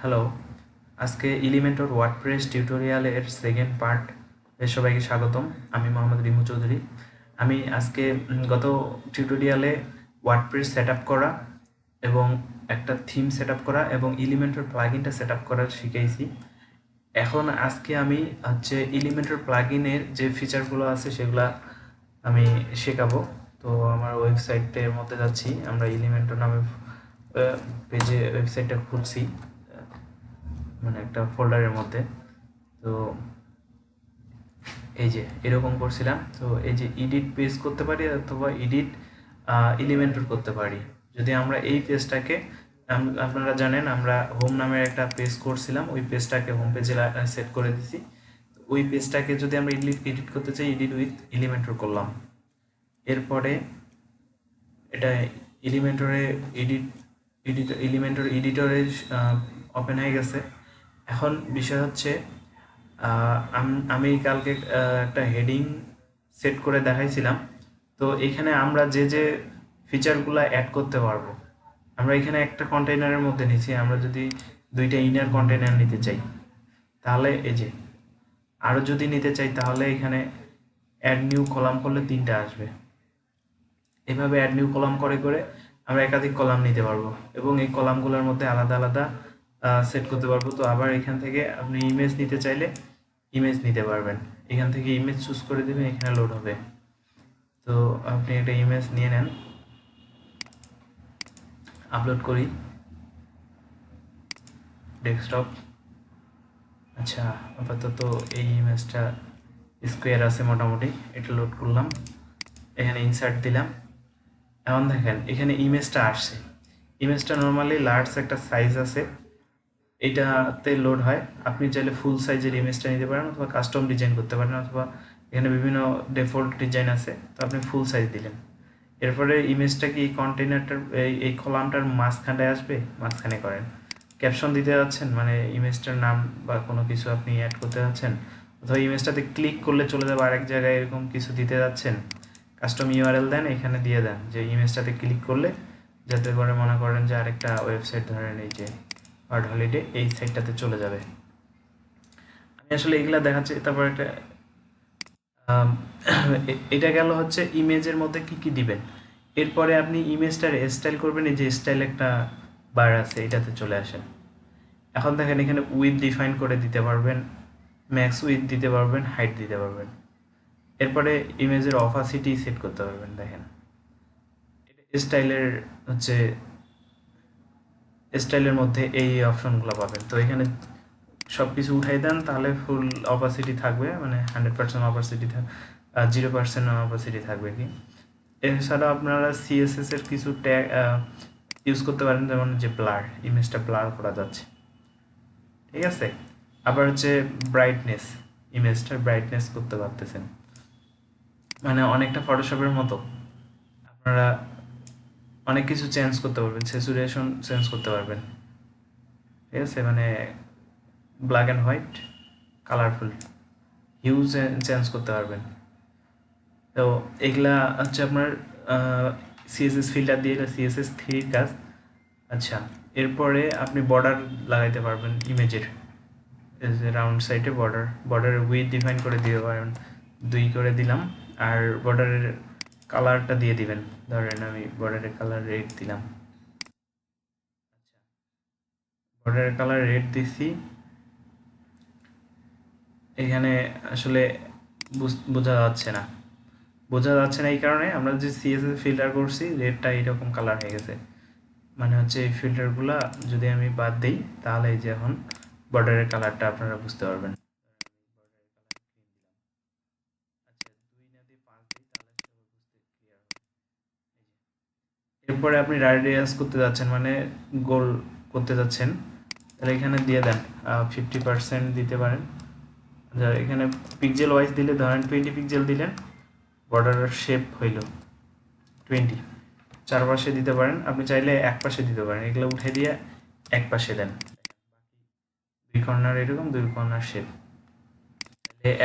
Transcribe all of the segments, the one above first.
Hello, আজকে Elementor WordPress টিউটোরিয়ালের second part সবাইকে স্বাগতম। আমি মোহাম্মদ রিমু চৌধুরী। আমি আজকে গত টিউটোরিয়ালে ওয়ার্ডপ্রেস সেট আপ করা এবং একটা থিম সেট আপ করা এবং এলিমেন্টর প্লাগইনটা সেট আপ করা শিখাইছি। এখন আজকে আমি এলিমেন্টর প্লাগইনের যে ফিচারগুলো আছে সেগুলো আমি শেখাবো। তো আমার ওয়েবসাইটের মধ্যে যাচ্ছি, আমরা এলিমেন্টর নামে পেজে ওয়েবসাইটটা খুলছি, মানে একটা ফোল্ডারের মধ্যে। তো এই যে এরকম করছিলাম। তো এই যে এডিট পেজ করতে পারি অথবা এডিট এলিমেন্টর করতে পারি। যদি আমরা এই পেজটাকে, আপনারা জানেন আমরা হোম নামের একটা পেজ করছিলাম, ওই পেজটাকে হোম পেজে সেট করে দিছি। ওই পেজটাকে যদি আমরা এডিট করতে চাই, এডিট উইথ এলিমেন্টর করলাম। এরপরে এটা এলিমেন্টরে এলিমেন্টর এডিটরে ওপেন হয়ে গেছে। এখন বিষয় হচ্ছে, আমি কালকে একটা হেডিং সেট করে দেখাইছিলাম। তো এখানে আমরা যে যে ফিচারগুলো অ্যাড করতে পারবো, আমরা এখানে একটা কন্টেইনারের মধ্যে নিচ্ছি। আমরা যদি দুইটা ইনার কন্টেইনার নিতে চাই তাহলে এই যে, আরও যদি নিতে চাই তাহলে এখানে অ্যাড নিউ কলাম করলে 3টা আসবে। এভাবে অ্যাড নিউ কলাম করে করে আমরা একাধিক কলাম নিতে পারবো এবং এই কলামগুলোর মধ্যে আলাদা আলাদা সেট করতে পারবো। তো আবার এখান থেকে আপনি ইমেজ নিতে চাইলে ইমেজ নিতে পারবেন। এখান থেকে ইমেজ চুজ করে দেবেন, এখানে লোড হবে। তো আপনি একটা ইমেজ নিয়ে নেন, আপলোড করি ডেস্কটপ। আচ্ছা, আপাতত এই ইমেজটা স্কোয়ার আছে মোটামুটি, এটা লোড করলাম, এখানে ইনসার্ট দিলাম। এখন দেখেন এখানে ইমেজটা আসছে। ইমেজটা নর্মালি লার্জ একটা সাইজ আছে, এটাতে লোড হয়। আপনি চাইলে ফুল সাইজের ইমেজটা নিতে পারেন অথবা কাস্টম ডিজাইন করতে পারেন, অথবা এখানে বিভিন্ন ডিফল্ট ডিজাইন আছে, তো আপনি ফুল সাইজ দিলেন। এরপরে ইমেজটা কি কন্টেইনারটার এই কলামটার মাঝখানে আসবে, মাঝখানে করেন। ক্যাপশন দিতে যাচ্ছেন, মানে ইমেজটার নাম বা কোনো কিছু আপনি অ্যাড করতে যাচ্ছেন, অথবা ইমেজটাতে ক্লিক করলে চলে যাবে আরেক জায়গায়, এরকম কিছু দিতে যাচ্ছেন, কাস্টম ইউআরএল দেন, এখানে দিয়ে দেন যে ইমেজটাতে ক্লিক করলে যাতে করে মনে করেন যে আরেকটা ওয়েবসাইট, ধরেন এই যে ওয়ার্ড হলিডে, এই সাইটটাতে চলে যাবে। আমি আসলে এগুলা দেখাচ্ছি। তারপর একটা এটা গেল হচ্ছে ইমেজের মধ্যে কি কি দিবেন। এরপরে আপনি ইমেজটার স্টাইল করবেন, এই যে স্টাইল একটা বার আছে, এটাতে চলে আসেন। এখন দেখেন এখানে উইথ ডিফাইন করে দিতে পারবেন, ম্যাক্স উইথ দিতে পারবেন, হাইট দিতে পারবেন। এরপরে ইমেজের অপাসিটি সেট করতে পারবেন। দেখেন এটা স্টাইলের মধ্যে এই অপশনগুলো পাবেন। তো এখানে সব কিছু উঠাই দেন, তাহলে ফুল অপাসিটি থাকবে, মানে 100% অপাসিটি 0% অপাসিটি থাকবে কি। এছাড়া আপনারা সিএসএস এর কিছু ট্যাগ ইউজ করতে পারেন, যেমন যে ব্লার, ইমেজটা ব্লার করা যাচ্ছে, ঠিক আছে। আবার হচ্ছে ব্রাইটনেস, ইমেজটার ব্রাইটনেস করতে পারতেছেন, মানে অনেকটা ফটোশপের মতো আপনারা অনেক কিছু চেঞ্জ করতে পারবেন, স্যাচুরেশন চেঞ্জ করতে পারবেন, ঠিক আছে। মানে black and white, colourful, huge change করতে পারবেন। তো এগুলা হচ্ছে আপনার সিএসএস ফিল্টার দিয়ে, সিএসএস 3 কাজ। আচ্ছা, এরপরে আপনি বর্ডার লাগাইতে পারবেন ইমেজের, রাউন্ড সাইডে বর্ডারের উইথ ডিফাইন করে দিতে পারেন, 2 করে দিলাম। আর বর্ডারের কালারটা দিয়ে দিবেন, ধরেন আমি বর্ডারের কালার রেড দিলাম। বর্ডারের কালার রেড দিছি। এখানে আসলে বোঝা যাচ্ছে না এই কারণে আমরা যে সিএসএস ফিল্টার করছি, রেডটা এইরকম কালার হয়ে গেছে। মানে হচ্ছে এই ফিল্টারগুলা যদি আমি বাদ দিই, তাহলে এই যে এখন বর্ডারের কালারটা আপনারা বুঝতে পারবেন। এরপরে আপনি রাডিয়াস করতে যাচ্ছেন, মানে গোল করতে যাচ্ছেন, তাহলে এখানে দিয়ে দেন 50% দিতে পারেন। এখানে পিক্সেল ওয়াইজ দিলে ধরেন 20 পিক্সেল দিলেন, বর্ডারের শেপ হইল 20। চারপাশে দিতে পারেন, আপনি চাইলে এক পাশে দিতে পারেন, এগুলো উঠে দিয়ে এক পাশে দেন। 2 কর্নার এরকম 2 কর্নার শেপ,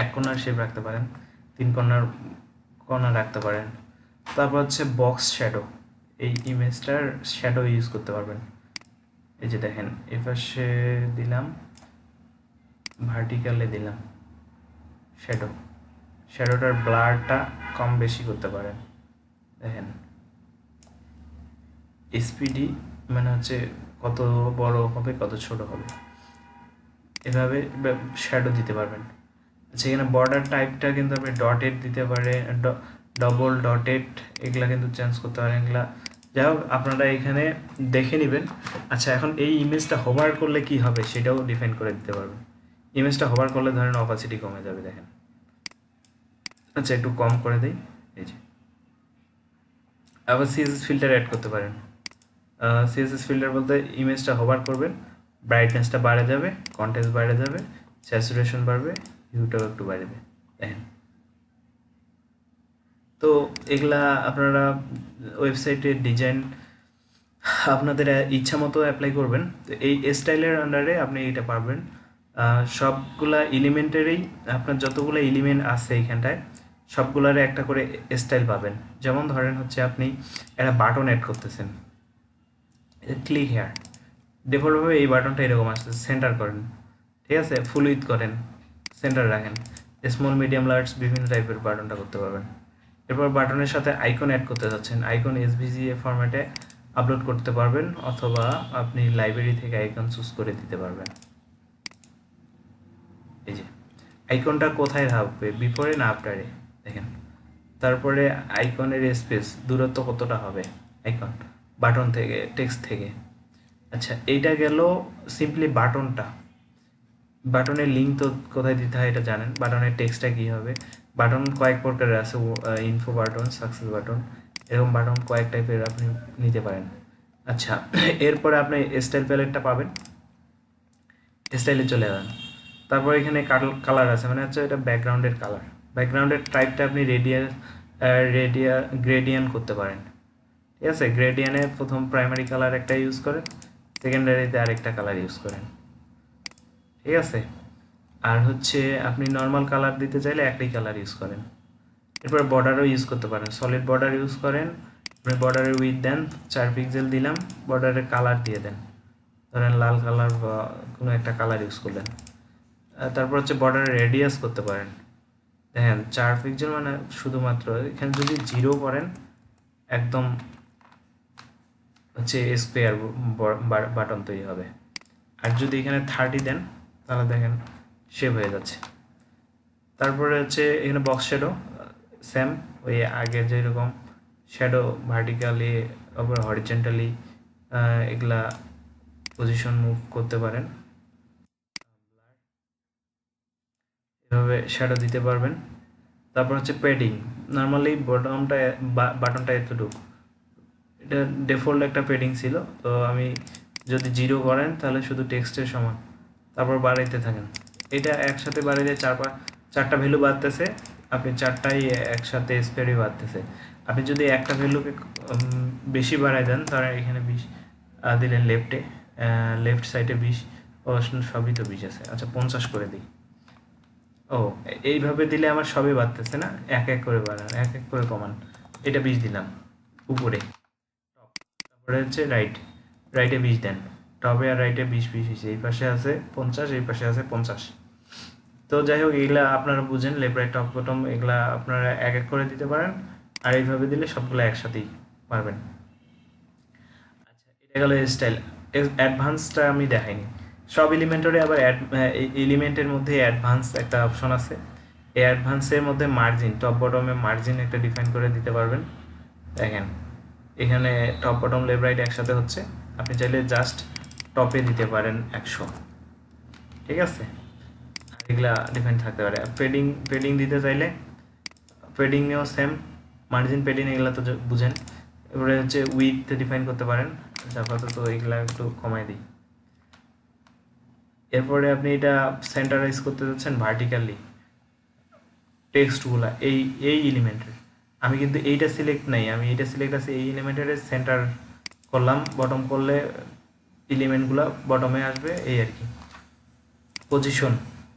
এক কর্নার শেপ রাখতে পারেন, 3 কর্নার রাখতে পারেন। তারপর হচ্ছে বক্স শ্যাডো, এই ইমেজটার শ্যাডো ইউজ করতে পারবেন। এই যে দেখেন এই পাশে দিলাম, ভার্টিক্যালে দিলাম শ্যাডোটার ব্লারটা কম বেশি করতে পারেন। দেখেন এসপিডি মানে হচ্ছে কত বড় হবে কত ছোট হবে, এভাবে শ্যাডো দিতে পারবেন। আচ্ছা এখানে বর্ডার টাইপটা কিন্তু আপনি ডটেড দিতে পারেন, ডবল ডটেড, এগুলা কিন্তু চেঞ্জ করতে পারেন। এগুলা যাই হোক আপনারা এখানে দেখে নেবেন। আচ্ছা এখন এই ইমেজটা হোভার করলে কি হবে সেটাও ডিফাইন করে দিতে পারবেন। ইমেজটা হোভার করলে ধরেন অপাসিটি কমে যাবে, দেখেন। আচ্ছা একটু কম করে দিই, এই যে। আবার সিএসএস ফিল্টার অ্যাড করতে পারেন। সিএসএস ফিল্টার বলতে ইমেজটা হোভার করবেন, ব্রাইটনেসটা বাড়ে যাবে, কন্ট্রাস্ট বাড়ে যাবে, স্যাচুরেশন বাড়বে, হিউটাও একটু বাড়বে, দেখেন। তো এগুলা আপনারা ওয়েবসাইটে ডিজাইন আপনাদের ইচ্ছা মতো অ্যাপ্লাই করবেন। তো এই স্টাইলের আন্ডারে আপনি এটা পারবেন। সবগুলা এলিমেন্টেরই আপনার যতগুলো এলিমেন্ট আছে এইখানটায় সবগুলারে একটা করে স্টাইল পাবেন। যেমন ধরেন হচ্ছে আপনি একটা বাটন অ্যাড করতেছেন, ক্লিক হেয়ার, ডিফল্টভাবে এই বাটনটা এরকম আসছে, সেন্টার করেন, ঠিক আছে, ফুল উইথ করেন, সেন্টার রাখেন, স্মল মিডিয়াম লার্জ বিভিন্ন টাইপের বাটনটা করতে পারবেন। এরপর বাটনের সাথে আইকন অ্যাড করতে যাচ্ছেন, আইকন এসভিজিএ ফরম্যাটে আপলোড করতে পারবেন, অথবা আপনি লাইব্রেরি থেকে আইকন চুজ করে দিতে পারবেন। এই যে আইকনটা কোথায় থাকবে, বিফোরে না আফটারে, দেখেন। তারপরে আইকনের স্পেস দূরত্ব কতটা হবে আইকন বাটন থেকে, টেক্সট থেকে। আচ্ছা এইটা গেল সিম্পলি বাটনটা। বাটনের লিঙ্ক তো কোথায় দিতে হয় এটা জানেন, বাটনের টেক্সটটা কী হবে। বাটন কয়েক প্রকারের আছে, ইনফো বাটন, সাকসেস বাটন, এরকম বাটন কয়েক টাইপের আপনি নিতে পারেন। আচ্ছা এরপরে আপনি স্টাইল প্যালেটটা পাবেন, স্টাইলে চলে যাবেন। তারপর এখানে কালার আছে, মানে হচ্ছে এটা ব্যাকগ্রাউন্ডের কালার। ব্যাকগ্রাউন্ডের টাইপটা আপনি গ্রেডিয়ান করতে পারেন, ঠিক আছে। গ্রেডিয়ানে প্রথম প্রাইমারি কালার একটা ইউজ করেন, সেকেন্ডারিতে আরেকটা কালার ইউজ করেন, ঠিক আছে। আর হচ্ছে আপনি নর্মাল কালার দিতে চাইলে একটাই কালার ইউজ করেন। এরপর বর্ডারও ইউজ করতে পারেন, সলিড বর্ডার ইউজ করেন। আপনি বর্ডারের উইথ দেন 4 পিক্সেল দিলাম, বর্ডারের কালার দিয়ে দেন, ধরেন লাল কালার বা কোনো একটা কালার ইউজ করলেন। তারপর হচ্ছে বর্ডারের রেডিয়াস করতে পারেন, দেখেন 4 পিক্সেল, মানে শুধুমাত্র এখানে যদি 0 করেন একদম হচ্ছে স্কোয়ার বাটন তৈরি হবে। আর যদি এখানে 30 দেন তাহলে দেখেন শেপ হয়ে যাচ্ছে। তারপরে হচ্ছে এখানে বক্স শ্যাডো, সেম ওই আগের যেরকম শ্যাডো ভার্টিক্যালি আবার হরিজেন্টালি এগুলা পজিশন মুভ করতে পারেন, এভাবে শ্যাডো দিতে পারবেন। তারপর হচ্ছে প্যাডিং, নর্মালি বাটনটা এতটুকু, এটা ডিফল্ট একটা প্যাডিং ছিল, তো আমি যদি 0 করেন তাহলে শুধু টেক্সটের সমান, তারপর বাড়াইতে থাকেন। এটা একসাথে বাড়াইলে 4টা ভ্যালু বাড়তেছে, আপনি 4টাই একসাথে স্কোয়ারই বাড়তেছে। আপনি যদি একটা ভ্যালুকে বেশি বাড়াই দেন তাহলে এখানে 20 দিলেন, লেফট সাইডে 20, সবই তো 20 আছে, আচ্ছা 50 করে দিই। ও এইভাবে দিলে আমার সবই বাড়তেছে না, এক এক করে বাড়ান, এক এক করে কমান। এটা 20 দিলাম উপরে, তারপরে হচ্ছে রাইটে 20 দেন, টপে আর রাইটে 20 হয়েছে, এই পাশে আছে 50, এই পাশে আছে 50। তো যাই হোক এগুলা আপনারা বুঝেন, লেফট রাইট টপ বটম এগুলা আপনারা এক এক করে দিতে পারেন, আর এইভাবে দিলে সবগুলো একসাথেই পারবেন। আচ্ছা এটা গেল স্টাইল। অ্যাডভান্সটা আমি দেখাইনি, সব এলিমেন্টরে আবার এলিমেন্টের মধ্যে অ্যাডভান্স একটা অপশন আছে। এই অ্যাডভান্সের মধ্যে মার্জিন, টপ বটমে মার্জিন একটা ডিফাইন করে দিতে পারবেন। দেখেন এখানে টপ বটম লেফট রাইট একসাথে হচ্ছে, আপনি চাইলে জাস্ট টপে দিতে পারেন 100, ঠিক আছে। আর এগুলা ডিফাইন থাকতে পারে। পেডিং দিতে চাইলে পেডিংয়েও সেম, মার্জিন পেডিং এগুলো তো বুঝেন। এবারে হচ্ছে উইথ ডিফাইন করতে পারেন, আপাতত এগুলা একটু কমাই দিই। এরপরে আপনি এটা সেন্টারাইজ করতে যাচ্ছেন ভার্টিক্যালি টেক্সটগুলা এই এলিমেন্টের, আমি কিন্তু এইটা সিলেক্ট নাই, আমি এইটা সিলেক্ট আছে এই এলিমেন্টের সেন্টার করলাম, বটম করলে এলিমেন্টগুলো বটমে আসবে, এই আর কি। পজিশন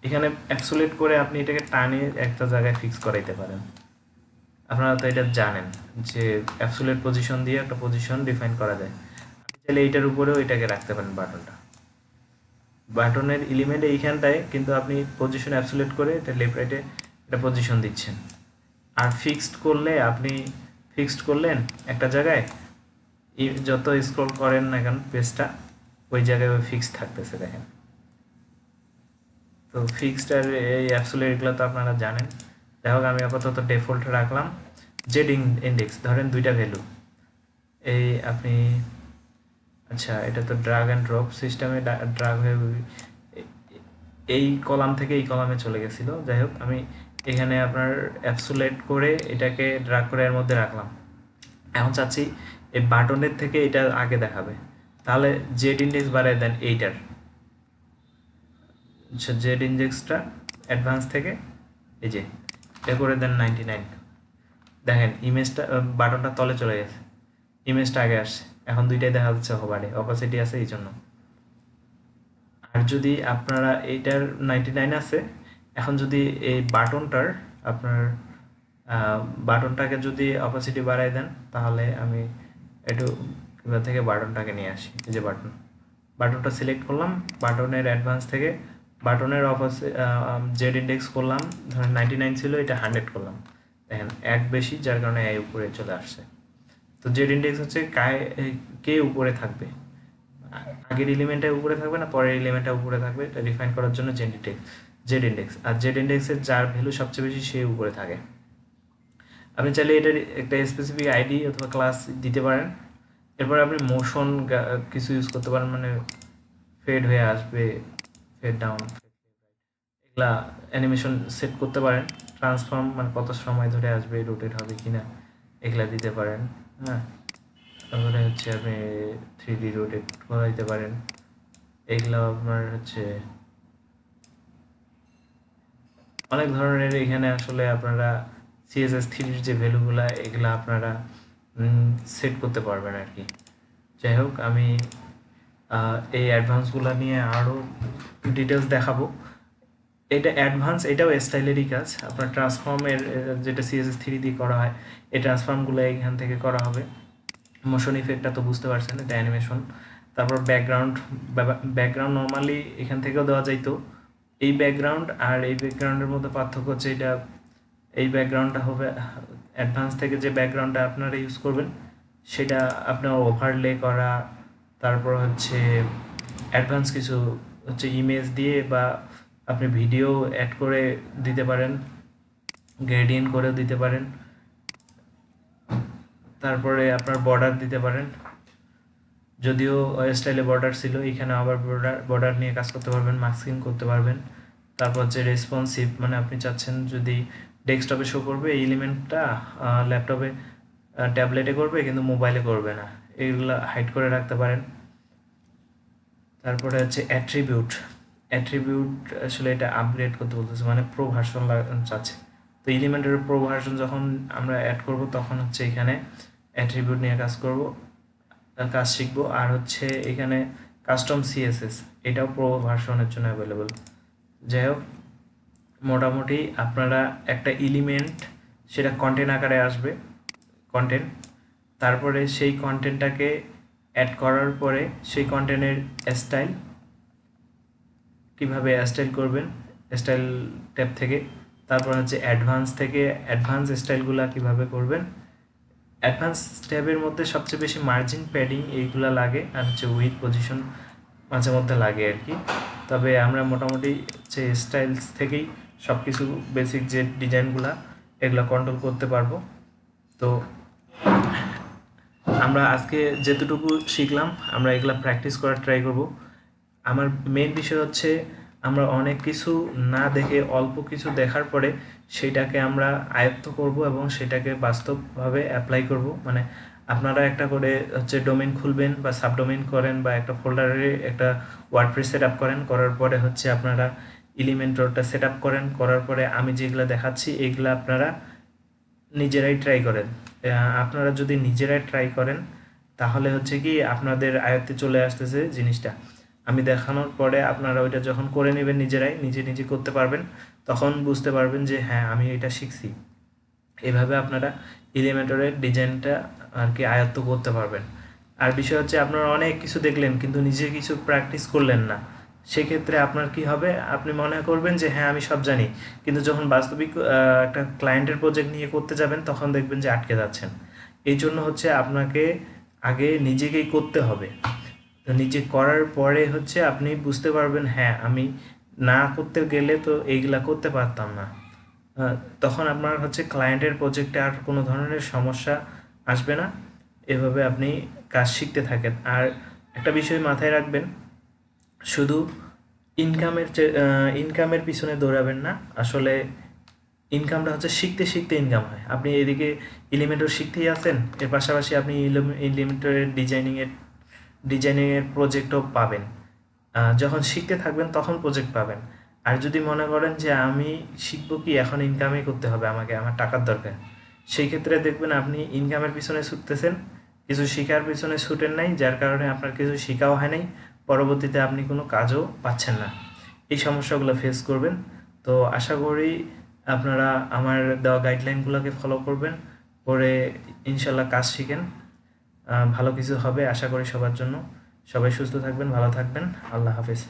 এখানে অ্যাবসোলিউট করে আপনি এটাকে টানে একটা জায়গায় ফিক্স করাইতে পারেন। আপনারা তো এটা জানেন যে অ্যাবসোলিউট পজিশন দিয়ে একটা পজিশন ডিফাইন করা যায়। আপনি তাহলে এইটার উপরেও এটাকে রাখতে পারেন বাটনটা। বাটনের এলিমেন্ট এইখানটায় কিন্তু আপনি পজিশন অ্যাবসোলিউট করে এটা লেফট রাইটে এটা পজিশন দিচ্ছেন। আর ফিক্সড করলে আপনি ফিক্সড করলেন একটা জায়গায়, যত স্ক্রল করেন না কেন পেজটা ওই জায়গায় ফিক্সড থাকতেছে দেখেন। তো ফিক্সড আর এই অ্যাবসোলিউট এগুলো তো আপনারা জানেন। যাই হোক আমি আপাতত ডিফল্ট রাখলাম। জেড ইন্ডেক্স ধরেন দুইটা ভ্যালু, এই আপনি আচ্ছা এটা তো ড্রাগ অ্যান্ড ড্রপ সিস্টেমে ড্রাগ হয়ে এই কলাম থেকে এই কলামে চলে গেছিলো। যাই হোক আমি এখানে আপনার অ্যাবসোলেট করে এটাকে ড্রাগ করে এর মধ্যে রাখলাম। এখন চাচ্ছি এই বাটনের থেকে এটা আগে দেখাবে, তাহলে জেড ইন্ডেক্স বাড়ায় দেন এইটার, আচ্ছা জেড ইন্ডেক্সটা অ্যাডভান্স থেকে এই যে এটা করে দেন 99। দেখেন ইমেজটা বাটনটা তলে চলে গেছে, ইমেজটা আগে আসছে, এখন দুইটাই দেখা যাচ্ছে ওভারে অপাসিটি আছে এই জন্য। আর যদি আপনারা এইটার 99 আছে, এখন যদি এই বাটনটার আপনার বাটনটাকে যদি অপাসিটি বাড়াই দেন, তাহলে আমি একটু কিবা থেকে বাটনটাকে নিয়ে আসি। এই যে বাটনটা সিলেক্ট করলাম, বাটনের অ্যাডভান্স থেকে বাটনের জেড ইন্ডেক্স করলাম, ধরেন 99 ছিল, এটা 100 করলাম, দেখেন এক বেশি যার কারণে এই উপরে চলে আসছে। তো জেড ইন্ডেক্স হচ্ছে কে উপরে থাকবে, আগের এলিমেন্টটা উপরে থাকবে না পরের এলিমেন্টটা উপরে থাকবে, এটা ডিফাইন করার জন্য জেড ইন্ডেক্স। আর জেড ইন্ডেক্সের যার ভ্যালু সবচেয়ে বেশি সে উপরে থাকে। আপনি চাইলে এটার একটা স্পেসিফিক আইডি অথবা ক্লাস দিতে পারেন। এরপর আপনি মোশন কিছু ইউজ করতে পারেন, মানে ফেড হয়ে আসবে, ফেড ডাউন, এগুলা অ্যানিমেশন সেট করতে পারেন। ট্রান্সফর্ম মানে কত সময় ধরে আসবে, রোটেট হবে কিনা এগুলা দিতে পারেন। হ্যাঁ, তারপরে হচ্ছে আপনি 3D রোটেট করা দিতে পারেন। এগুলো আপনার হচ্ছে অনেক ধরনের, এখানে আসলে আপনারা CSS3 যে ভ্যালুগুলা এগুলা আপনারা সেট করতে পারবেন আর কি। যাই হোক আমি এই অ্যাডভান্সগুলো নিয়ে আরও ডিটেলস দেখাবো। এটা অ্যাডভান্স, এটাও স্টাইলেরই কাজ। আপনার ট্রান্সফর্মের যেটা CSS3 দিয়ে করা হয়, এই ট্রান্সফর্মগুলো এখান থেকে করা হবে। মোশন ইফেক্টটা তো বুঝতে পারছেন, এটা অ্যানিমেশন। তারপর ব্যাকগ্রাউন্ড নর্মালি এখান থেকেও দেওয়া যাইতো। এই ব্যাকগ্রাউন্ড আর এই ব্যাকগ্রাউন্ডের মধ্যে পার্থক্য হচ্ছে এটা, এই ব্যাকগ্রাউন্ডটা হবে অ্যাডভান্স থেকে যে ব্যাকগ্রাউন্ডটা আপনারা ইউজ করবেন সেটা আপনার ওভারলে করা, তারপর হচ্ছে অ্যাডভান্স কিছু হচ্ছে ইমেজ দিয়ে বা আপনি ভিডিও অ্যাড করে দিতে পারেন, গ্রেডিয়েন্ট করেও দিতে পারেন, তারপরে আপনার বর্ডার দিতে পারেন। যদিও স্টাইলে বর্ডার ছিল, এখানে আবার বর্ডার নিয়ে কাজ করতে পারবেন, মাস্কিং করতে পারবেন। তারপর হচ্ছে রেসপন্সিভ, মানে আপনি চাচ্ছেন যদি ডেস্কটপে শো করবে এই এলিমেন্টটা, ল্যাপটপে ট্যাবলেটে করবে কিন্তু মোবাইলে করবে না, এইগুলো হাইড করে রাখতে পারেন। তারপরে হচ্ছে অ্যাট্রিবিউট আসলে এটা আপগ্রেড করতে বলতেছে, মানে প্রো ভার্সন চাচ্ছে। তো এলিমেন্টের প্রো ভার্সন যখন আমরা অ্যাড করব তখন হচ্ছে এখানে অ্যাট্রিবিউট নিয়ে কাজ শিখবো। আর হচ্ছে এখানে কাস্টম CSS, এটাও প্রো ভার্সনের জন্য অ্যাভেলেবল। যাই হোক মোটামুটি আপনারা একটা এলিমেন্ট সেটা কন্টেন্ট আকারে আসবে, কন্টেন্ট, তারপরে সেই কন্টেন্টটাকে অ্যাড করার পরে সেই কন্টেন্টের স্টাইল কীভাবে স্টাইল করবেন স্টাইল ট্যাব থেকে, তারপর হচ্ছে অ্যাডভান্স স্টাইলগুলো কীভাবে করবেন। অ্যাডভান্স ট্যাবের মধ্যে সবচেয়ে বেশি মার্জিন প্যাডিং এইগুলো লাগে, আর হচ্ছে উইথ পজিশন মাঝে মধ্যে লাগে আর কি। তবে আমরা মোটামুটি হচ্ছে স্টাইলস থেকেই সব কিছু বেসিক যে ডিজাইনগুলো এগুলো কন্ট্রোল করতে পারবো। তো আমরা আজকে যেতটুকু শিখলাম আমরা এগুলো প্র্যাকটিস করার ট্রাই করব। আমার মেন বিষয় হচ্ছে আমরা অনেক কিছু না দেখে অল্প কিছু দেখার পরে সেটাকে আমরা আয়ত্ত করব এবং সেটাকে বাস্তবভাবে অ্যাপ্লাই করব। মানে আপনারা একটা করে হচ্ছে ডোমেইন খুলবেন বা সাবডোমেইন করেন বা একটা ফোল্ডারে একটা ওয়ার্ডপ্রেস সেট আপ করার পরে হচ্ছে আপনারা এলিমেন্টরটা সেট আপ করার পরে আমি যেগুলো দেখাচ্ছি এগুলো আপনারা নিজেরাই ট্রাই করেন। আপনারা যদি নিজেরাই ট্রাই করেন তাহলে হচ্ছে কি আপনাদের আয়ত্তে চলে আসতেছে জিনিসটা। আমি দেখানোর পরে আপনারা ওইটা যখন করে নেবেন নিজেরাই নিজে করতে পারবেন, তখন বুঝতে পারবেন যে হ্যাঁ আমি এটা শিখছি। এভাবে আপনারা এলিমেন্টরের ডিজাইনটা আর কি আয়ত্ত করতে পারবেন। আর বিষয় হচ্ছে আপনারা অনেক কিছু দেখলেন কিন্তু নিজে কিছু প্র্যাকটিস করলেন না, সেক্ষেত্রে আপনার কি হবে, আপনি মনে করবেন যে হ্যাঁ আমি সব জানি, কিন্তু যখন বাস্তবিক একটা ক্লায়েন্টের প্রজেক্ট নিয়ে করতে যাবেন তখন দেখবেন যে আটকে যাচ্ছেন। এই জন্য হচ্ছে আপনাকে আগে নিজেকেই করতে হবে। তো নিজে করার পরে হচ্ছে আপনি বুঝতে পারবেন হ্যাঁ আমি না করতে গেলে তো এইগুলা করতে পারতাম না। তখন আপনার হচ্ছে ক্লায়েন্টের প্রজেক্টে আর কোনো ধরনের সমস্যা আসবে না। এভাবে আপনি কাজ শিখতে থাকেন। আর একটা বিষয় মাথায় রাখবেন, শুধু ইনকামের পিছনে দৌড়াবেন না। আসলে ইনকামটা হচ্ছে শিখতে শিখতে ইনকাম হয়। আপনি এদিকে এলিমেন্টর শিখতেই আছেন, এর পাশাপাশি আপনি এলিমেন্টরের ডিজাইনিংয়ের প্রজেক্টও পাবেন। যখন শিখতে থাকবেন তখন প্রজেক্ট পাবেন। আর যদি মনে করেন যে আমি শিখবো কি, এখন ইনকামই করতে হবে আমাকে, আমার টাকার দরকার, সেই ক্ষেত্রে দেখবেন আপনি ইনকামের পিছনে ছুটতেছেন, কিছু শেখার পিছনে ছুটেন নাই, যার কারণে আপনার কিছু শেখাও হয় নাই, পরবর্তীতে আপনি কোনো কাজও পাচ্ছেন না। এই সমস্যাগুলো ফেস করবেন। তো আশা করি আপনারা আমার দেওয়া গাইডলাইনগুলোকে ফলো করবেন, করে ইনশাল্লাহ কাজ শিখেন। ভালো কিছু হবে আশা করি সবার জন্য। সবাই সুস্থ থাকবেন, ভালো থাকবেন। আল্লাহ হাফেজ।